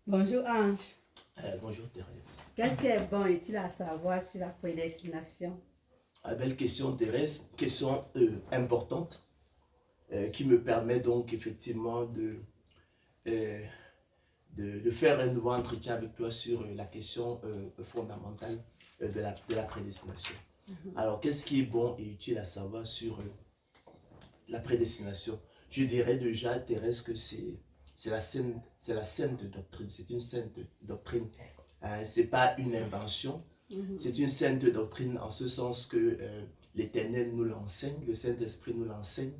Bonjour Ange. Bonjour Thérèse. Qu'est-ce qui est bon et utile à savoir sur la prédestination? Belle question Thérèse, question importante qui me permet donc effectivement euh, de faire un nouveau entretien avec toi sur la question fondamentale de la prédestination. Alors qu'est-ce qui est bon et utile à savoir sur la prédestination? Je dirais déjà Thérèse que c'est la sainte doctrine, c'est une sainte doctrine. C'est pas une invention, c'est une sainte doctrine en ce sens que l'Éternel nous l'enseigne, le Saint-Esprit nous l'enseigne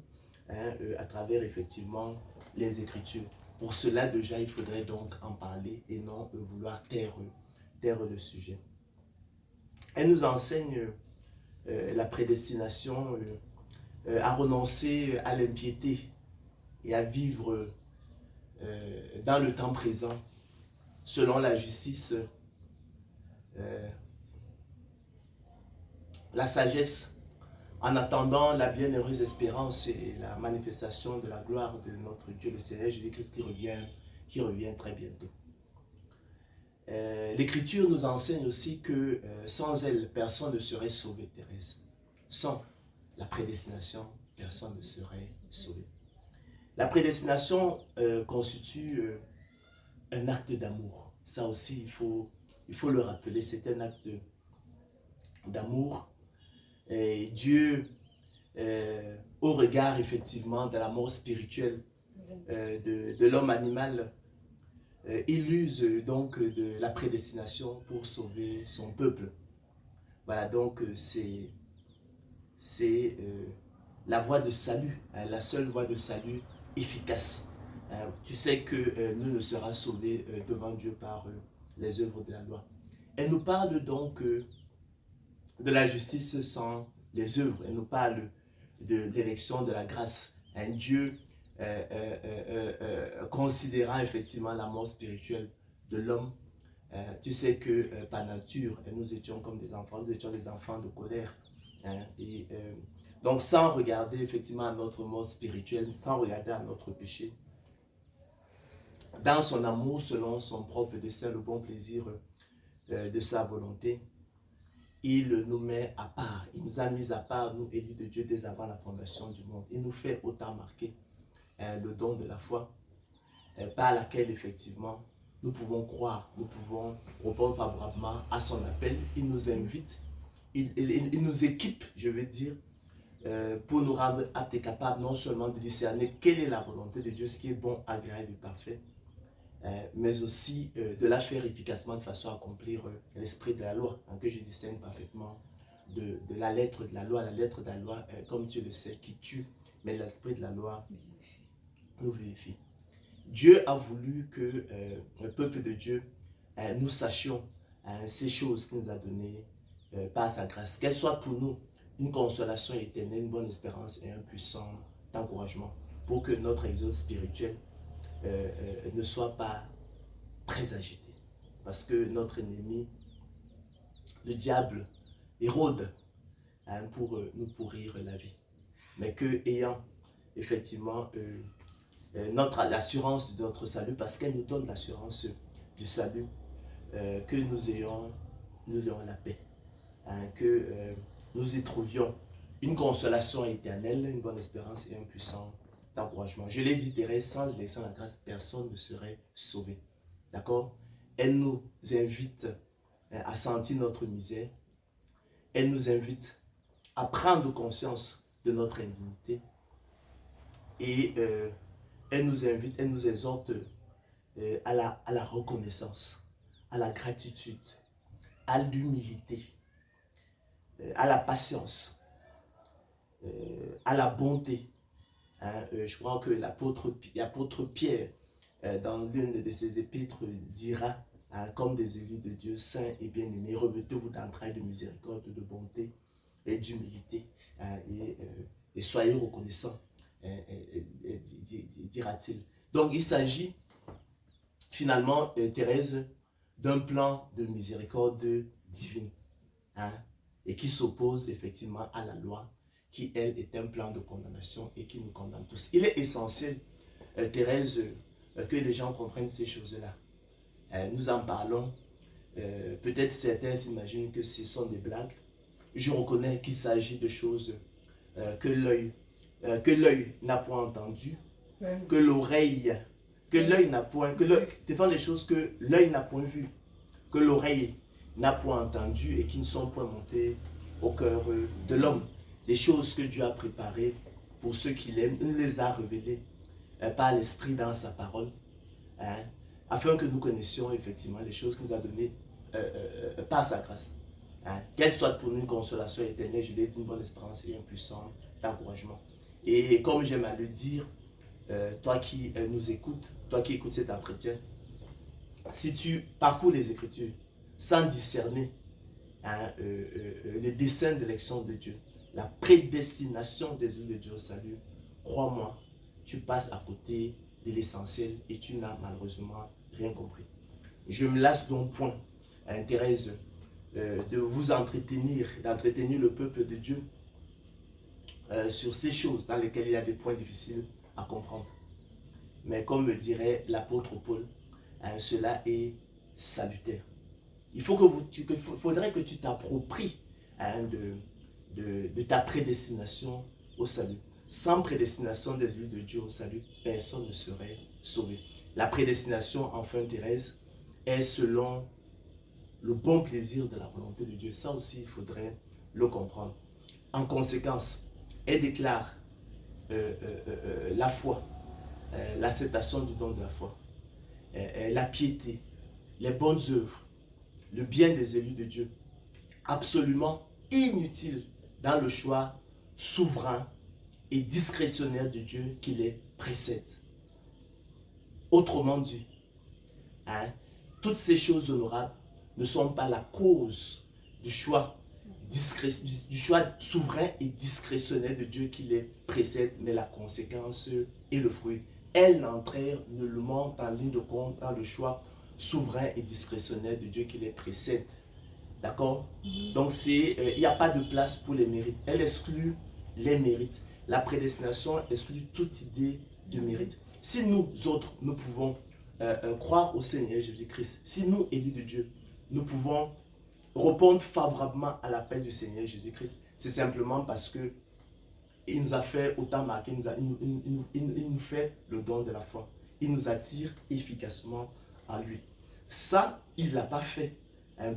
à travers effectivement les Écritures. Pour cela déjà, il faudrait donc en parler et non vouloir taire le sujet. Elle nous enseigne la prédestination à renoncer à l'impiété et à vivre dans le temps présent selon la justice, la sagesse, en attendant la bienheureuse espérance et la manifestation de la gloire de notre Dieu, le Seigneur Jésus-Christ qui revient très bientôt. L'Écriture nous enseigne aussi que sans elle, personne ne serait sauvé, Thérèse. Sans la prédestination, personne ne serait sauvé. La prédestination constitue un acte d'amour. Ça aussi, il faut le rappeler, c'est un acte d'amour. Et Dieu, au regard effectivement de la mort spirituelle de l'homme animal, il use donc de la prédestination pour sauver son peuple. Voilà, donc c'est la voie de salut, la seule voie de salut efficace. Tu sais que nous ne serons sauvés devant Dieu par les œuvres de la loi. Elle nous parle donc de la justice sans les œuvres. Elle nous parle de l'élection de la grâce. Un Dieu considérant effectivement la mort spirituelle de l'homme. Tu sais que par nature, nous étions comme des enfants, nous étions des enfants de colère. Donc sans regarder effectivement à notre mort spirituelle, sans regarder à notre péché, dans son amour selon son propre dessein, le bon plaisir de sa volonté, il nous met à part, il nous a mis à part, nous élus de Dieu dès avant la fondation du monde. Il nous fait autant marquer le don de la foi par laquelle effectivement nous pouvons croire, nous pouvons répondre favorablement à son appel. Il nous invite, il nous équipe, je veux dire, pour nous rendre aptes et capables non seulement de discerner quelle est la volonté de Dieu, ce qui est bon, agréable et parfait, mais aussi de la faire efficacement de façon à accomplir l'esprit de la loi, que je distingue parfaitement de la lettre de la loi. La lettre de la loi, comme tu le sais, qui tue, mais l'esprit de la loi nous vérifie. Dieu a voulu que le peuple de Dieu, nous sachions ces choses qu'il nous a données par sa grâce, qu'elles soient pour nous une consolation éternelle, une bonne espérance et un puissant encouragement pour que notre exode spirituel ne soit pas très agité. Parce que notre ennemi, le diable, érode pour nous pourrir la vie. Mais que ayant effectivement l'assurance de notre salut, parce qu'elle nous donne l'assurance du salut, que nous ayons la paix. Que nous y trouvions une consolation éternelle, une bonne espérance et un puissant encouragement. Je l'ai dit, Thérèse, sans l'élection de la grâce, personne ne serait sauvé. D'accord? Elle nous invite à sentir notre misère. Elle nous invite à prendre conscience de notre indignité. Et elle nous invite, elle nous exhorte à la reconnaissance, à la gratitude, à l'humilité, à la patience, à la bonté. Je crois que l'apôtre Pierre, dans l'une de ses épîtres, dira, comme des élus de Dieu saints et bien-aimés, revêtez-vous d'entrailles de miséricorde, de bonté et d'humilité, et soyez reconnaissants, dira-t-il. Donc il s'agit finalement, Thérèse, d'un plan de miséricorde divine, et qui s'oppose effectivement à la loi, qui elle est un plan de condamnation et qui nous condamne tous. Il est essentiel, Thérèse, que les gens comprennent ces choses-là. nous en parlons. Peut-être certains s'imaginent que ce sont des blagues. Je reconnais qu'il s'agit de choses que l'œil n'a point entendu, que l'oreille, que l'œil n'a point, ce sont des choses que l'œil n'a point vues, que l'oreille n'a point entendu et qui ne sont point montées au cœur de l'homme. Des choses que Dieu a préparées pour ceux qui l'aiment, il nous les a révélées par l'Esprit dans sa parole, afin que nous connaissions effectivement les choses qu'il nous a données par sa grâce. Qu'elle soit pour nous une consolation éternelle, je l'ai dit, une bonne espérance et un puissant encouragement. Et comme j'aime à le dire, toi qui nous écoutes, toi qui écoutes cet entretien, si tu parcours les Écritures sans discerner les desseins de l'élection de Dieu, la prédestination des œuvres de Dieu au salut, crois-moi, tu passes à côté de l'essentiel et tu n'as malheureusement rien compris. Je me lasse donc point, Thérèse, de vous d'entretenir le peuple de Dieu sur ces choses dans lesquelles il y a des points difficiles à comprendre. Mais comme le dirait l'apôtre Paul, cela est salutaire. Faudrait que tu t'appropries de ta prédestination au salut. Sans prédestination des œuvres de Dieu au salut, personne ne serait sauvé. La prédestination, enfin Thérèse, est selon le bon plaisir de la volonté de Dieu. Ça aussi, il faudrait le comprendre. En conséquence, elle déclare la foi, l'acceptation du don de la foi, la piété, les bonnes œuvres, le bien des élus de Dieu, absolument inutile dans le choix souverain et discrétionnaire de Dieu qui les précède. Autrement dit, toutes ces choses honorables ne sont pas la cause du choix souverain et discrétionnaire de Dieu qui les précède, mais la conséquence et le fruit. Elles n'entrèrent nullement en ligne de compte dans le choix souverain et discrétionnaire de Dieu qui les précède. D'accord? Donc, il n'y a pas de place pour les mérites. Elle exclut les mérites. La prédestination exclut toute idée de mérite. Si nous autres, nous pouvons croire au Seigneur Jésus-Christ, si nous, élus de Dieu, nous pouvons répondre favorablement à l'appel du Seigneur Jésus-Christ, c'est simplement parce que il nous a fait autant marquer, il nous fait le don de la foi. Il nous attire efficacement à lui. Ça, il ne l'a pas fait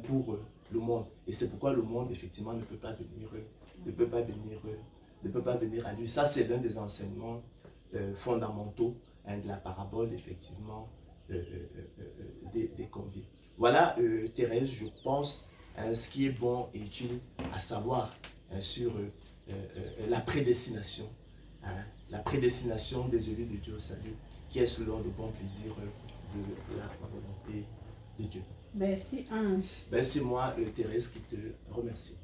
pour le monde. Et c'est pourquoi le monde, effectivement, ne peut pas venir à lui. Ça, c'est l'un des enseignements fondamentaux de la parabole, effectivement, des convives. Voilà, Thérèse, je pense, ce qui est bon et utile à savoir sur la prédestination. La prédestination des élus de Dieu au salut, qui est selon le bon plaisir de la volonté de Dieu. Merci, Ange. Ben, c'est moi, Thérèse, qui te remercie.